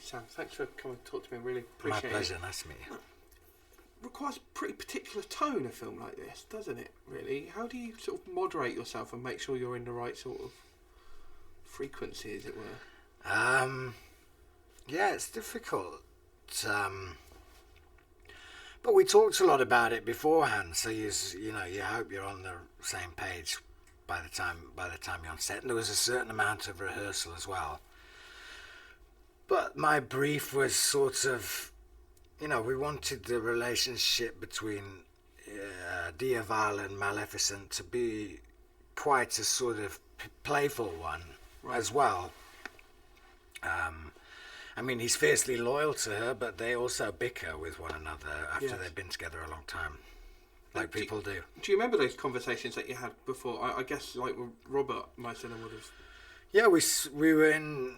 Sam. Thanks for coming to talk to me. I really appreciate it. My pleasure. Nice to meet you. Requires a pretty particular tone, a film like this, doesn't it, really? How do you sort of moderate yourself and make sure you're in the right sort of frequency, as it were? Yeah, it's difficult. But we talked a lot about it beforehand, so you hope you're on the same page by the time you're on set. And there was a certain amount of rehearsal as well. But my brief was sort of, we wanted the relationship between Diaval and Maleficent to be quite a sort of playful one as well. I mean, he's fiercely loyal to her, but they also bicker with one another after they've been together a long time, like people do. Do you remember those conversations that you had before? I guess, like, Robert, most of them would have... Yeah, we were in...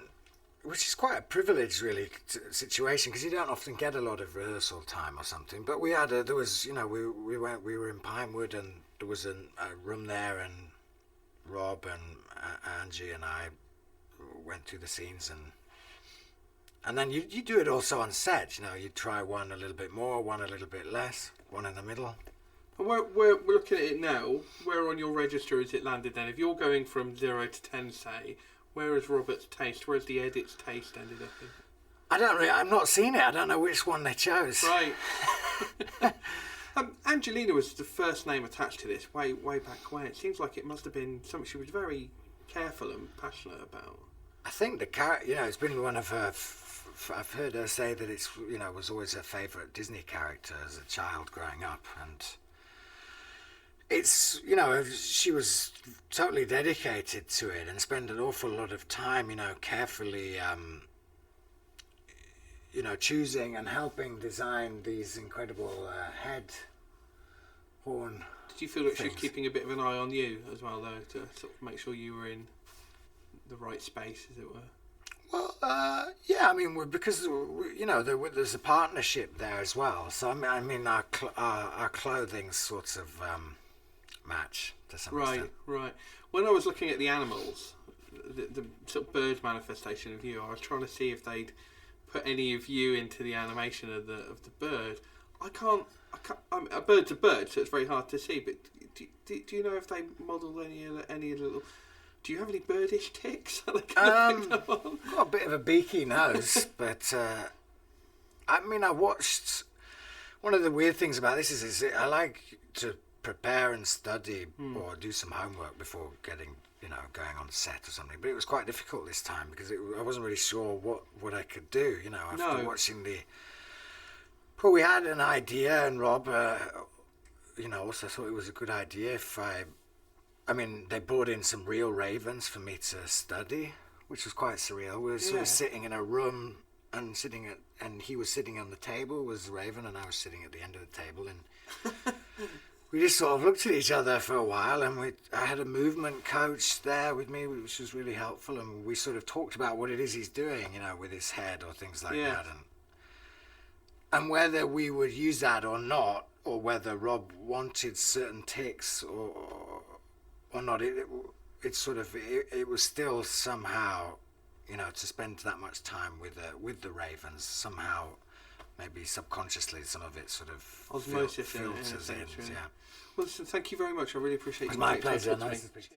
Which is quite a privileged, really, situation, because you don't often get a lot of rehearsal time or something. But we had we were in Pinewood, and there was a room there, and Rob and Angie and I went through the scenes, and then you do it also on set. You try one a little bit more, one a little bit less, one in the middle. And we're looking at it now. Where on your register is it landed then? If you're going from 0 to 10, say, where is Robert's taste? Where's the edit's taste ended up in? I've not seen it. I don't know which one they chose. Right. Angelina was the first name attached to this way back when. It seems like it must have been something she was very careful and passionate about. I think the character, it's been one of her. I've heard her say that it's, was always her favourite Disney character as a child growing up, and it's, she was totally dedicated to it and spent an awful lot of time, carefully, choosing and helping design these incredible head horn. Did you feel like she was keeping a bit of an eye on you as well, though, to sort of make sure you were in the right space, as it were? Well, yeah, I mean, because, there's a partnership there as well. So, I mean, our clothing sort of match to some extent. Right. When I was looking at the animals, the sort of bird manifestation of you, I was trying to see if they'd put any of you into the animation of the bird. I can't. A bird's a bird, so it's very hard to see. But do you know if they modelled any little? Do you have any birdish ticks? Got a bit of a beaky nose, but I mean, I watched. One of the weird things about this is I like to prepare and study or do some homework before going on set or something. But it was quite difficult this time because I wasn't really sure what I could do. After watching the. Well, we had an idea, and Rob, also thought it was a good idea if I mean, they brought in some real ravens for me to study, which was quite surreal. We were sort of sitting in a room and he was sitting on the table, was the raven, and I was sitting at the end of the table, and we just sort of looked at each other for a while, and I had a movement coach there with me, which was really helpful, and we sort of talked about what it is he's doing, with his head or things like that, and whether we would use that or not, or whether Rob wanted certain ticks or not, it was still somehow, to spend that much time with the ravens, somehow, maybe subconsciously, some of it sort of osmosis filters in. Well, listen, thank you very much. I really appreciate you. It's my pleasure. Nice to speak to you.